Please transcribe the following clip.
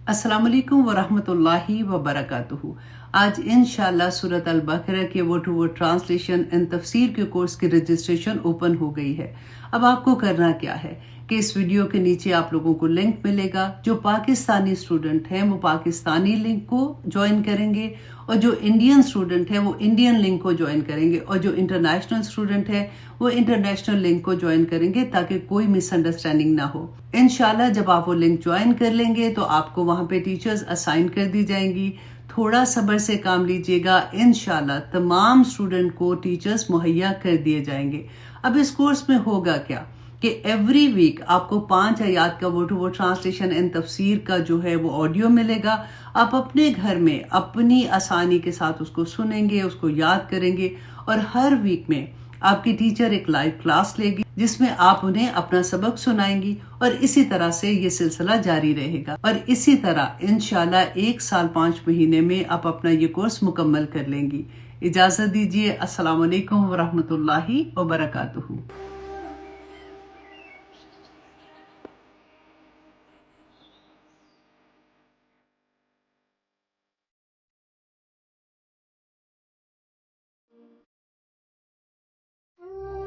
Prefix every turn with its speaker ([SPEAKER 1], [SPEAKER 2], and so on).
[SPEAKER 1] अस्सलाम वालेकुम वरहमतुल्लाहि वबरकातुहू। आज इंशाल्लाह सूरत अल बकरा के word to word translation and तफसीर के कोर्स की रजिस्ट्रेशन ओपन हो गई है। अब आपको करना क्या है कि इस वीडियो के नीचे आप लोगों को लिंक मिलेगा। जो पाकिस्तानी स्टूडेंट हैं वो पाकिस्तानी लिंक को ज्वाइन करेंगे और जो इंडियन स्टूडेंट है वो इंडियन लिंक को ज्वाइन करेंगे और जो इंटरनेशनल स्टूडेंट है वो इंटरनेशनल लिंक को ज्वाइन करेंगे ताकि कोई मिसअंडरस्टैंडिंग ना हो। इंशाल्लाह जब आप वो लिंक ज्वाइन कर लेंगे तो आपको वहां पे टीचर्स असाइन कर दी जाएंगी। थोड़ा सब्र से काम लीजिएगा, इंशाल्लाह तमाम स्टूडेंट को टीचर्स मुहैया कर दिए जाएंगे। अब इस कोर्स में होगा क्या कि एवरी वीक आपको 5 आयात का word to word translation and तफसीर का जो है वो ऑडियो मिलेगा। आप अपने घर में अपनी आसानी के साथ उसको सुनेंगे, उसको याद करेंगे और हर वीक में आपकी टीचर एक लाइव क्लास लेगी जिसमें आप उन्हें अपना सबक सुनाएंगी और इसी तरह से ये सिलसिला जारी रहेगा और इसी तरह इंशाल्लाह 1 साल 5 महीने में आप अपना ये कोर्स मुकम्मल कर लेंगी। इजाजत दीजिए। अस्सलाम वालेकुम वरहमतुल्लाहि वबरकातुहू।